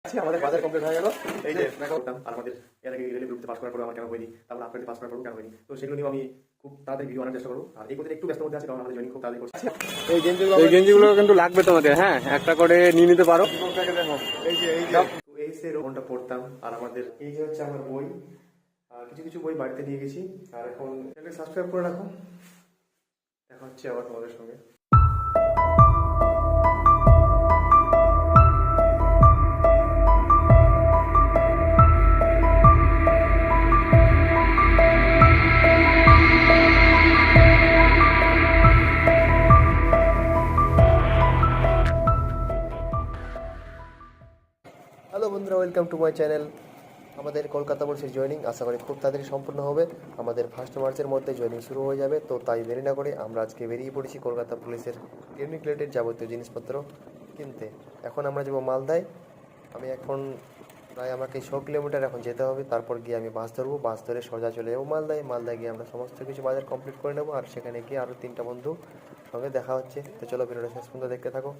আমাদের বাজার কমপ্লিট হয়ে গেল। এই যে করতাম আর আমাদের এর আগে রেলে গ্রুপে পাস করার পরে আমার কেন হয়নি, তারপর আপনাদের পাস করার পর কেন হয়নি, তো সেগুলো নিয়ে আমি খুব তাড়াতাড়ি ভিডিও আনার চেষ্টা করবো। আর এই কথাটা একটু ব্যস্ত মধ্যে আছে কারণ আমাদের জয়েনিং খুব তাড়াতাড়ি করছি। এই গেঞ্জিগুলো কিন্তু লাগবে তোমাদের, হ্যাঁ একটা করে নিয়ে নিতে পারো। এই যে এই সে রোহনটা পড়তাম আর আমাদের এই যে হচ্ছে আমার বই, আর কিছু কিছু বই বাড়িতে নিয়ে গেছি। আর এখন চ্যানেলকে সাবস্ক্রাইব করে রাখো, দেখা হচ্ছে আবার তোমাদের সঙ্গে। হ্যালো বন্ধুরা, ওয়েলকাম টু মাই চ্যানেল। আমাদের কলকাতা পুলিশের জয়েনিং আশা করি খুব তাড়াতাড়ি সম্পূর্ণ হবে। আমাদের 1 মার্চের মধ্যে জয়েনিং শুরু হয়ে যাবে। তো তাই দেরি না করে আমরা আজকে বেরিয়ে পড়েছি কলকাতা পুলিশের ক্লিনিক রিলেটেড যাবতীয় জিনিসপত্র কিনতে। এখন আমরা যাবো মালদায়। আমি এখন প্রায় আমাকে 100 কিলোমিটার এখন যেতে হবে, তারপর গিয়ে আমি বাস ধরবো। বাস ধরে সোজা চলে যাবো মালদায়। মালদায় গিয়ে আমরা সমস্ত কিছু বাজার কমপ্লিট করে নেবো, আর সেখানে গিয়ে আরও 3টা বন্ধু সঙ্গে দেখা হচ্ছে। তো চলো ভিডিওটা শেষ পর্যন্ত দেখতে থাকো।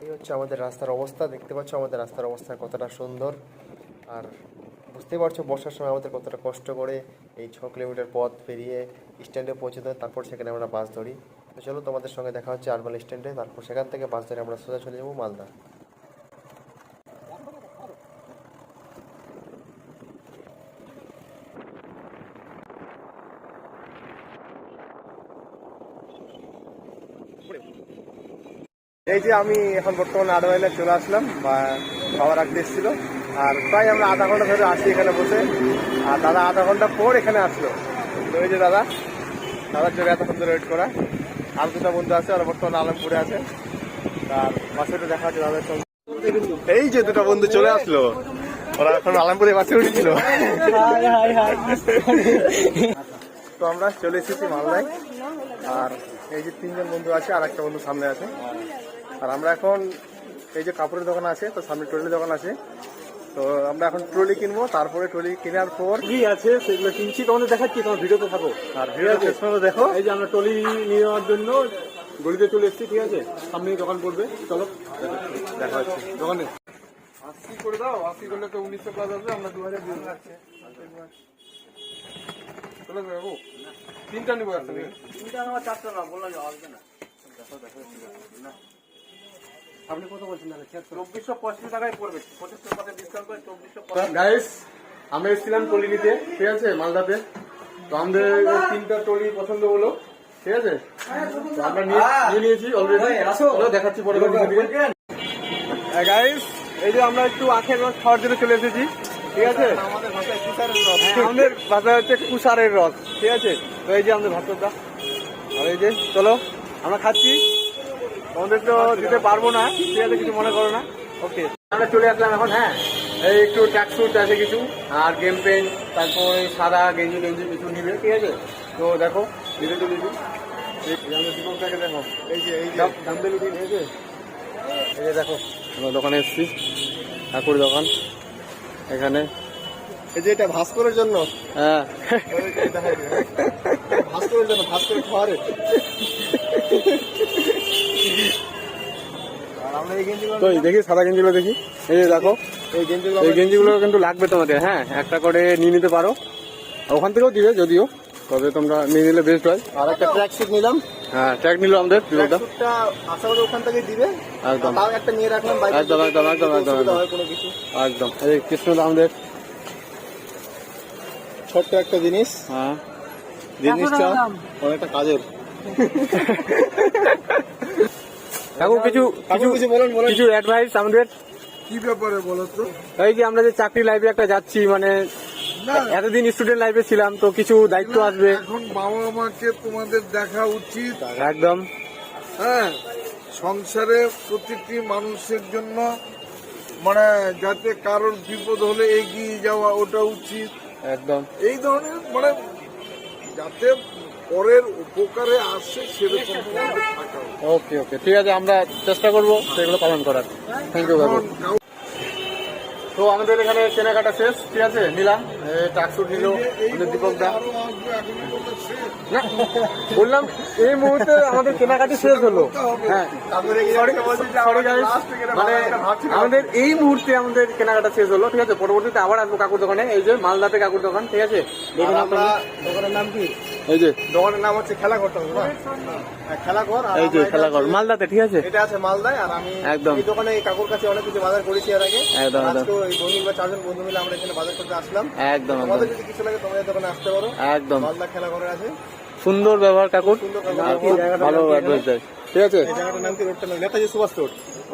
এই হচ্ছে আমাদের রাস্তার অবস্থা, দেখতে পাচ্ছ আমাদের রাস্তার অবস্থা কতটা সুন্দর। আর বুঝতে পারছো বর্ষার সময় আমাদের কতটা কষ্ট করে এই 6 কিলোমিটার পথ পেরিয়ে স্ট্যান্ডে পৌঁছতে হয়, তারপর সেখানে আমরা বাস ধরি। তো চলো তোমাদের সঙ্গে দেখা হচ্ছে আরবাল স্ট্যান্ডে, তারপর সেখান থেকে বাস ধরে আমরা সোজা চলে যাবো মালদা। এই যে আমি এখন বর্তমানে আড়াইলে চলে আসলাম, বা খাওয়া রাখতে এসেছিল। আর প্রায় আমরা আধা ঘন্টা ধরে আসি এখানে বসে। আর দাদা আধা ঘন্টা পর এখানে আসলো। তো এই যে দাদার জন্য এতক্ষণ ধরে ওয়েট করা। আর 2টা বন্ধু আছে, ওরা বর্তমানে আলমপুরে আছে। আর বাসে দেখা আছে দাদার সঙ্গে। এই যে 2টা বন্ধু চলে আসলো, ওরা এখন আলমপুরে বাসে উঠেছিল। তো আমরা চলে এসেছি মালদায়। আর এই যে 3জন বন্ধু আছে, আর একটা বন্ধু সামনে আছে। আর আমরা এখন এই যে কাপড়ের দোকান আছে, তো সামনে ট্রলি দোকান আছে। তো আমরা এখন ট্রলি কিনবো, তারপরে ট্রলি কেনার পর কি আছে সেগুলো কিনছি, তোমাদের দেখাচ্ছি, তোমার ভিডিওতে থাকো। আর ভিডিও শেষ পর্যন্ত দেখো। এই যে আমরা ট্রলি নিয়ে যাওয়ার জন্য গলিতে চলে এসেছি, ঠিক আছে? সামনে দোকান পড়বে, চলো দেখা হচ্ছে দোকানে। 80 করে দাও, 80 করলে তো 1900 প্লাস আসবে, আমরা 2000 দিয়ে যাচ্ছে। চলে যাবো 3টা নিবো, একটা নিয়ে 3টা নেওয়া, 4টা না বললাম আসবে না। আপনি কত বলছেন? 2485 টাকায় পড়বে, 25 টাকা ডিসকাউন্ট করে 2485। গাইস, আমরা এসেছিলাম ট্রলি নিতে, ঠিক আছে, মালদাতে। তো আমাদের 3টা ট্রলি পছন্দ হলো, ঠিক আছে? তো আমরা নিয়ে নিয়েছি অলরেডি, দেখাচ্ছি পরে। গাইস, এই যে আমরা একটু আখের রস খাওয়ার জন্য চলে এসেছি, ঠিক আছে? আমাদের ভাষায় কুষারের রস, আমাদের ভাষায় হচ্ছে কুষারের রস, ঠিক আছে? তো এই যে আমাদের ভাতটা, আর এই যে চলো আমরা খাচ্ছি। তোমাদের তো দিতে পারবো না, ঠিক আছে, কিছু মনে করো না। ওকে, আমরা চলে আসলাম এখন। হ্যাঁ, এই একটু ট্র্যাক স্যুট আছে কিছু, আর গেম পেন, তারপর সাদা গেঞ্জি কিছু নিবে, ঠিক আছে? তো দেখো দিতে চলেছি। আমাদের দীপকটাকে দেখো, এই যে দামবেলি, ঠিক আছে? এই যে দেখো আমরা দোকানে এসেছি, ঠাকুর দোকান এখানে। এই যে এটা ভাস্করের জন্য, হ্যাঁ ভাস্করের জন্য, ভাস্কর খাওয়ারে। তো দেখি সাদা গেঞ্জিগুলো দেখি, এই যে দেখো এই গেঞ্জিগুলো কিন্তু লাগবে তোমাদের, হ্যাঁ একটা করে নিয়ে নিতে পারো। ওখান থেকেও দিবে যদিও, তবে তোমরা নিয়ে নিলে বেস্ট হয়। আর একটা ট্র্যাক স্যুট নিলাম, হ্যাঁ ট্র্যাক নিল আমাদের, আশা করি ওখান থেকে দিবে। একদম তাও একটা নিয়ে রাখলাম, একদম একদম একদম একদম কোনো কিছু একদম। এই কৃষ্ণ আমাদের ছোট্ট একটা জিনিস, হ্যাঁ জিনিসটা অনেকটা কাজের। কিছু অ্যাডভাইস আমাদের। কি ব্যাপারে বলো তো? এই যে আমরা যে চাকরি লাইফে একটা যাচ্ছি, মানে এতদিন স্টুডেন্ট লাইফে ছিলাম, তো কিছু দায়িত্ব আসবে। এখন বাবা মাকে তোমাদের দেখা উচিত, একদম। হ্যাঁ, সংসারে প্রতিটি মানুষের জন্য মানে যাতে কারোর বিপদ হলে এগিয়ে যাওয়া, ওটা উচিত। একদম এই ধরনের মানে যাতে পরের উপকারে আসে সেরকম তোমাদের থাকা উচিত। ওকে ওকে, ঠিক আছে, আমরা চেষ্টা করবো সেগুলো পালন করার। Thank you. তো তো আমাদের এখানে কেনাকাটা শেষ, ঠিক আছে, নিলাম ট্রাকস্যুট নিল আমাদের দীপক দা। না বললাম এই মুহূর্তে আমাদের কেনাকাটি শেষ হলো। হ্যাঁ sorry guys, মানে আমাদের এই মুহূর্তে আমাদের কেনাকাটা শেষ হলো, ঠিক আছে। পরবর্তীতে আবার আসবো কাকুর দোকানে, এই যে মালদাতে কাকুর দোকান, ঠিক আছে। দেখুন আমরা দোকানের নাম কি? এই যে দোকানের নাম হচ্ছে খেলাঘর, খেলাঘর। এই যে খেলাঘর মালদাতে, ঠিক আছে। এটা আছে মালদায়। আর আমি একদম এই দোকানে এই কাকুর কাছে অনেক কিছু বাজার করেছি এর আগে। একদম একদম আজকে ওই বন্ধু বা 4 জন বন্ধু মিলে আমরা এখানে বাজার করতে আসলাম। একদম তোমাদের একদম যদি কিছু লাগে তোমাদের দোকানে আসতে পারো। একদম মালদা খেলাঘরে আছে। সুন্দর ব্যবহার কাকুর, সুন্দর কাকুর আর খুব ব্যবহার। ভালো অ্যাডভাইস দেয়, ঠিক আছে। এই জায়গাটার নাম কি? রোডটার নাম নেতাজি সুভাষ রোড।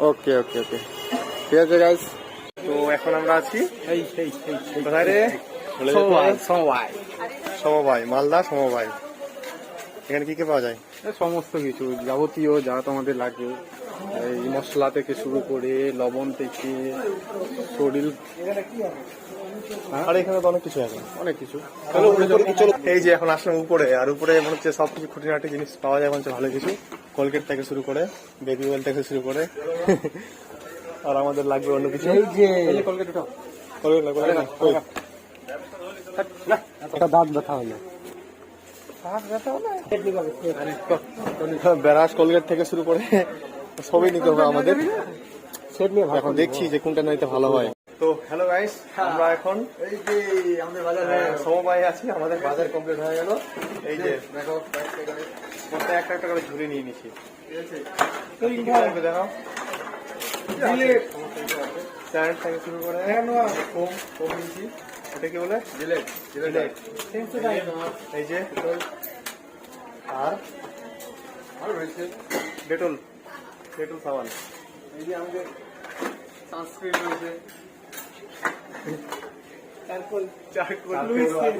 ওকে ওকে ওকে, ঠিক আছে গাইস। তো এখন আমরা আছি কোথায় রে? সমবায়, মালদা সমবায়। এখানে কি কি পাওয়া যায়? সমস্ত কিছু যাবতীয় যা তোমাদের লাগে, এই মশলা থেকে শুরু করে লবণ থেকে শরীর, আর এখানে তো অনেক কিছু আছে। অনেক কিছু। চলো উপরে চলো। এই যে এখন আসলাম উপরে, আর উপরে মনে হচ্ছে সবকিছু খুঁটিনাটি জিনিস পাওয়া যায়, মনে হচ্ছে ভালো কিছু। কোলগেট থেকে শুরু করে, বেবি অয়েল থেকে শুরু করে, আর আমাদের লাগবে অন্য কিছু। কলকাতা কোলগেট লাগবে না? কই? একটা দাঁত ব্যথা হলো। ব্যারাস, কোলগেট থেকে শুরু করে সবই নিতে হবে আমাদের। এখন দেখছি যে কোনটা নিতে ভালো হয়। তো হ্যালো গাইস, আমরা এখন এই যে আমাদের বাজারে সমবায়ে আছি। আমাদের বাজার কমপ্লিট হয়ে গেল। এই যে দেখো প্রত্যেক একটা একটা করে ঝুলি নিয়ে নিচ্ছি, ঠিক আছে। লাগবে দেখো, স্যান্ড থেকে শুরু করে ফোম ফোম নিয়েছি। এটা কি বলে? জিলেট। জিলেট এই যে। আর রয়েছে ডেটল, ডেটল সাবান। এই যে আমাদের সানস্ক্রিন রয়েছে, তারপর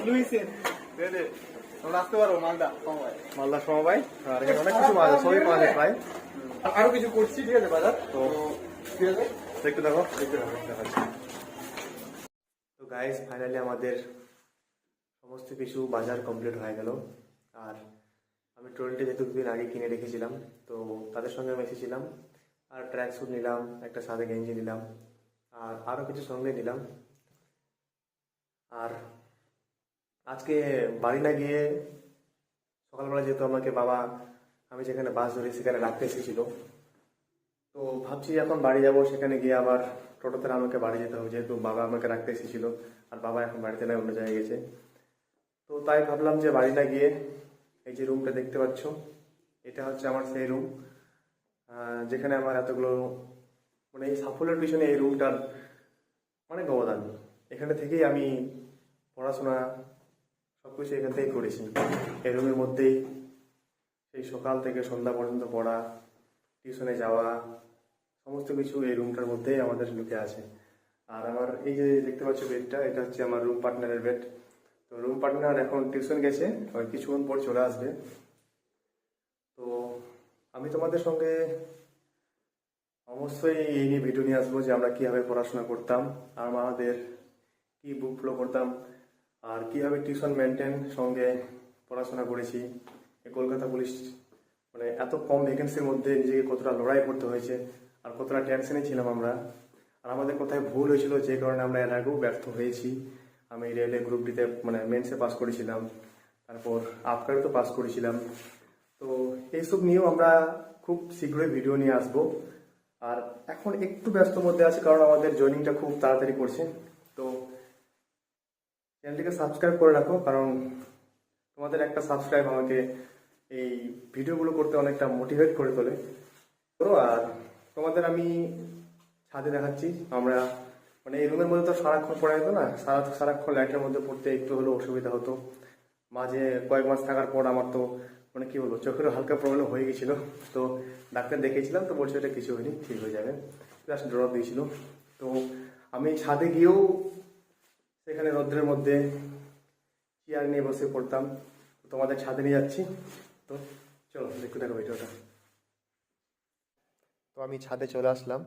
লুইসের তোমরা আসতে পারো মালদা সমবায়, মালদা সমবায়। আর এখানে অনেক কিছু পাওয়া যায়, সবই পাওয়া যায় প্রায়। আরো কিছু করছি, ঠিক আছে বাজার। তো ঠিক আছে, দেখতে দেখো, দেখতে দেখো, দেখাচ্ছি। তো গাইস ফাইনালি আমাদের সমস্ত কিছু বাজার কমপ্লিট হয়ে গেল। আর আমি ট্রলিটা যেহেতু দুদিন আগে কিনে রেখেছিলাম, তো তাদের সঙ্গে আমি এসেছিলাম। আর ট্র্যাক স্যুট নিলাম, একটা সাদা গেঞ্জি নিলাম, আর আরও কিছু সঙ্গে নিলাম। আর আজকে বাড়ি না গিয়ে সকালবেলা যেহেতু আমাকে বাবা, আমি যেখানে বাস ধরি সেখানে রাখতে এসেছিল, তো ভাবছি এখন বাড়ি যাব, সেখানে গিয়ে আবার টোটোতে আমাকে বাড়ি যেতে হবে, যেহেতু বাবা আমাকে রাখতে এসেছিল আর বাবা এখন বাড়িতে নয়, অন্য জায়গায় গেছে। তো তাই ভাবলাম যে বাড়ি না গিয়ে এই যে রুমটা দেখতে পাচ্ছ, এটা হচ্ছে আমার সেই রুম, যেখানে আমার এতগুলো মানে এই সাফল্যের পিছনে এই রুমটার অনেক অবদান। এখানে থেকেই আমি পড়াশোনা সবকিছু এখান থেকেই করেছি। এই রুমের মধ্যেই সেই সকাল থেকে সন্ধ্যা পর্যন্ত পড়া, টিউশনে যাওয়া, সমস্ত কিছু এই রুমটার মধ্যেই আমাদের লুকে আছে। আর আমার এই যে দেখতে পাচ্ছ বেডটা, এটা হচ্ছে আমার রুম পার্টনারের বেড। তো রুম পার্টনার এখন টিউশন গেছে, কিছুক্ষণ পর চলে আসবে। তো আমি তোমাদের সঙ্গে অবশ্যই এই নিয়ে ভিডিও নিয়ে আসবো যে আমরা কীভাবে পড়াশোনা করতাম, আর আমাদের কী বুক ফ্লো করতাম, আর কীভাবে টিউশন মেনটেন সঙ্গে পড়াশোনা করেছি। এই কলকাতা পুলিশ মানে এত কম ভ্যাকেন্সির মধ্যে নিজেকে কতটা লড়াই করতে হয়েছে, আর কতটা টেনশনে ছিলাম আমরা, আর আমাদের কোথায় ভুল হয়েছিল যে কারণে আমরা এর আগেও ব্যর্থ হয়েছি। আমি রেলে গ্রুপ ডিতে মানে মেন্সে পাস করেছিলাম, তারপর আপকারে তো পাস করেছিলাম। তো এইসব নিয়েও আমরা খুব শীঘ্রই ভিডিও নিয়ে আসবো। আর এখন একটু ব্যস্ত মধ্যে আছে কারণ আমাদের জয়েনিংটা খুব তাড়াতাড়ি করছে। তো চ্যানেলটিকে সাবস্ক্রাইব করে রাখো, কারণ তোমাদের একটা সাবস্ক্রাইব আমাকে এই ভিডিওগুলো করতে অনেকটা মোটিভেট করে তোলে। তো আর তোমাদের আমি ছাদে দেখাচ্ছি। আমরা মানে এই রুমের মধ্যে তো সারাক্ষণ পড়া যেত না, সারাক্ষণ লাইটের মধ্যে পড়তে একটু হলেও অসুবিধা হতো। মাঝে কয়েক মাস থাকার পর আমার তো মানে কি বলবো, চোখেরও হালকা প্রবলেম হয়ে গেছিল। তো ডাক্তার দেখিয়েছিলাম, তো বলছে এটা কিছু হয়নি, ঠিক হয়ে যাবে, জাস্ট ড্রপ দিয়েছিল। তো আমি ছাদে গিয়েও সেখানে রৌদ্রের মধ্যে চেয়ার নিয়ে বসে পড়তাম। তোমাদের ছাদে নিয়ে যাচ্ছি, তো চলো দেখতে থাকো ভিডিওটা। তো আমি ছাদে চলে আসলাম,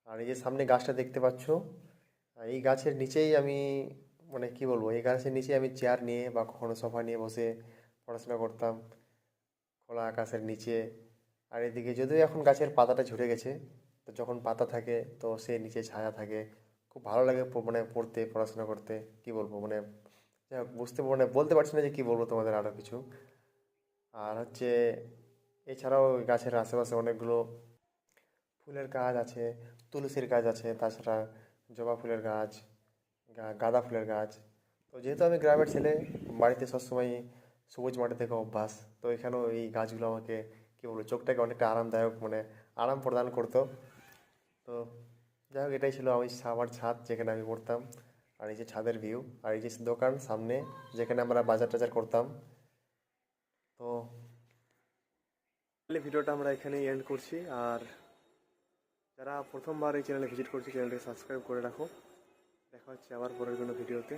আর এই যে সামনে গাছটা দেখতে পাচ্ছ, এই গাছের নিচেই আমি মানে কি বলবো, এই গাছের নিচে আমি চেয়ার নিয়ে বা কখনো সোফা নিয়ে বসে পড়াশোনা করতাম খোলা আকাশের নিচে। আর এদিকে যদিও এখন গাছের পাতাটা ঝরে গেছে, তো যখন পাতা থাকে তো সে নিচে ছায়া থাকে, খুব ভালো লাগে মানে পড়তে পড়াশোনা করতে কি বলবো মানে যাই হোক, মানে বলতে পারছি না যে কি বলবো তোমাদের আরও কিছু। আর হচ্ছে এছাড়াও ওই গাছের আশেপাশে অনেকগুলো ফুলের গাছ আছে, তুলসীর গাছ আছে, তাছাড়া জবা ফুলের গাছ, গাঁদা ফুলের গাছ। তো যেহেতু আমি গ্রামের ছেলে, বাড়িতে সবসময় সবুজ মাঠে থেকে অভ্যাস, তো এখানেও এই গাছগুলো আমাকে কী বলবো চোখটাকে অনেকটা আরামদায়ক মানে আরাম প্রদান করতো। তো যাই হোক, এটাই ছিল আমার ছাদ যেখানে আমি পড়তাম। আর এই যে ছাদের ভিউ, আর এই যে দোকান সামনে যেখানে আমরা বাজার টাজার করতাম। তো ভিডিওটা আমরা এখানেই এন্ড করছি। আর যারা প্রথমবার এই চ্যানেলে ভিজিট করছে, চ্যানেলটি সাবস্ক্রাইব করে রাখো। দেখা হচ্ছে আবার পরের কোনো ভিডিওতে।